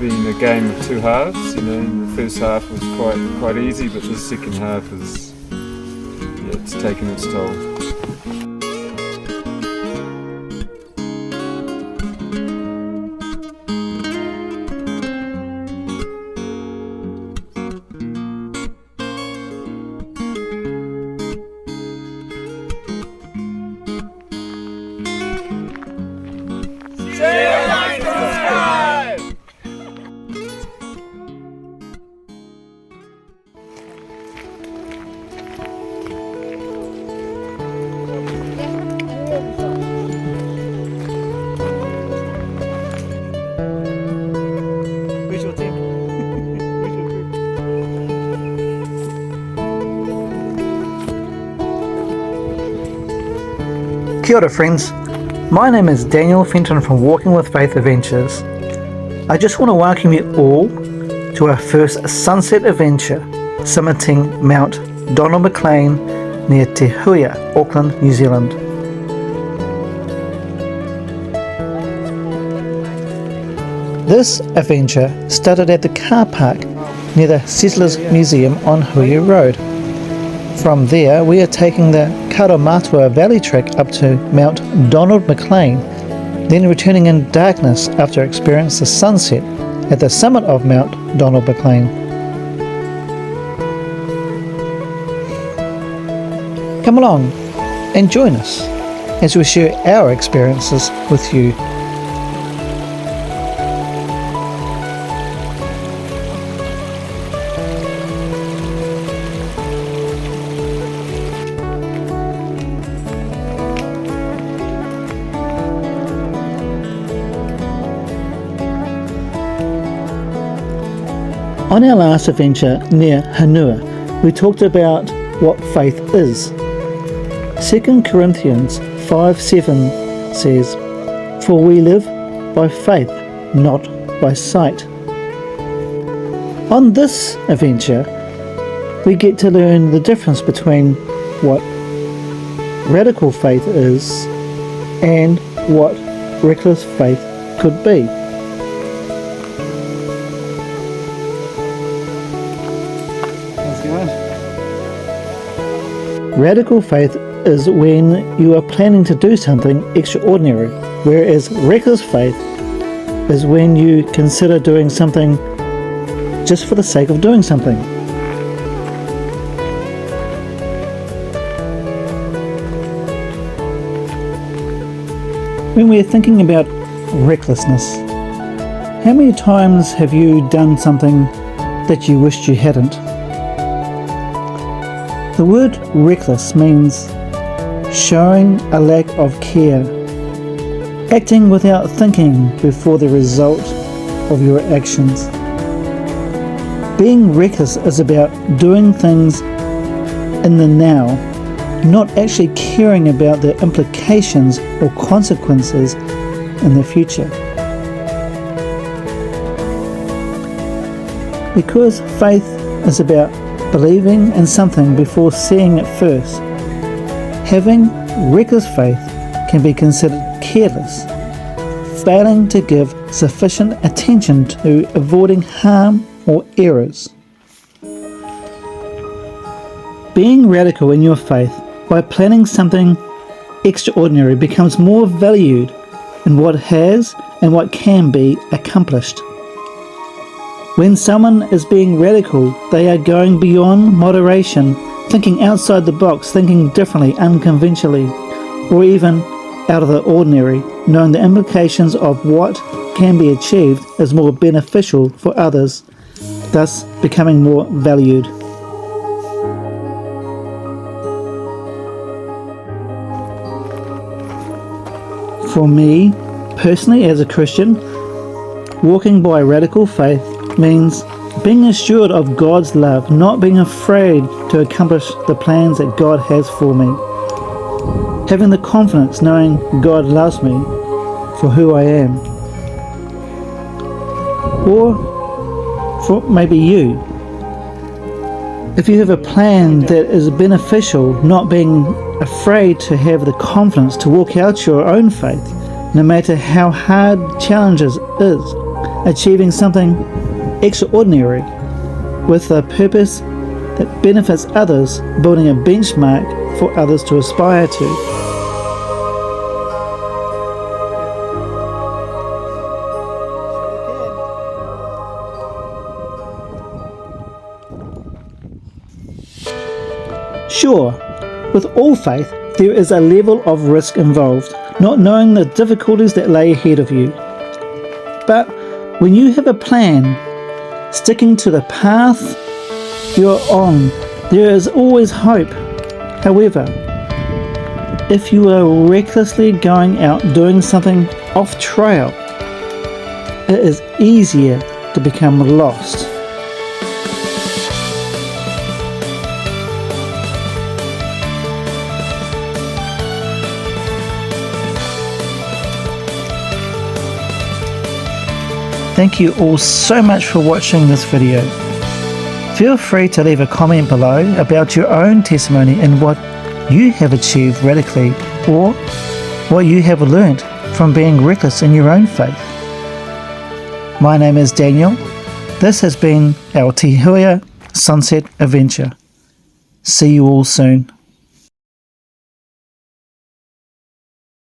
been a game of two halves. You know, the first half was quite easy, but the second half is, it's taken its toll. Kia ora friends, my name is Daniel Fenton from Walking with Faith Adventures. I just want to welcome you all to our first sunset adventure, summiting Mount Donald McLean near Te Huia, Auckland, New Zealand. This adventure started at the car park near the Settlers Museum on Huia Road. From there, we are taking the Karamatua Valley Trek up to Mount Donald McLean, then returning in darkness after experiencing the sunset at the summit of Mount Donald McLean. Come along and join us as we share our experiences with you. On our last adventure near Hanua, we talked about what faith is. 2 Corinthians 5:7 says, "For we live by faith, not by sight." On this adventure, we get to learn the difference between what radical faith is and what reckless faith could be. Radical faith is when you are planning to do something extraordinary, whereas reckless faith is when you consider doing something just for the sake of doing something. When we're thinking about recklessness, how many times have you done something that you wished you hadn't? The word reckless means showing a lack of care, acting without thinking before the result of your actions. Being reckless is about doing things in the now, not actually caring about the implications or consequences in the future. Because faith is about believing in something before seeing it first, having reckless faith can be considered careless, failing to give sufficient attention to avoiding harm or errors. Being radical in your faith by planning something extraordinary becomes more valued in what has and what can be accomplished. When someone is being radical, they are going beyond moderation, thinking outside the box, thinking differently, unconventionally, or even out of the ordinary, knowing the implications of what can be achieved is more beneficial for others, thus becoming more valued. For me, personally as a Christian, walking by radical faith means being assured of God's love, not being afraid to accomplish the plans that God has for me. Having the confidence knowing God loves me for who I am. Or for maybe you, if you have a plan that is beneficial, not being afraid to have the confidence to walk out your own faith, no matter how hard challenges is achieving something extraordinary with a purpose that benefits others, building a benchmark for others to aspire to. Sure, with all faith, there is a level of risk involved, not knowing the difficulties that lay ahead of you. But when you have a plan, sticking to the path you're on, there is always hope. However, if you are recklessly going out doing something off trail, it is easier to become lost. Thank you all so much for watching this video. Feel free to leave a comment below about your own testimony and what you have achieved radically, or what you have learnt from being reckless in your own faith. My name is Daniel. This has been our Te Huia Sunset Adventure. See you all soon.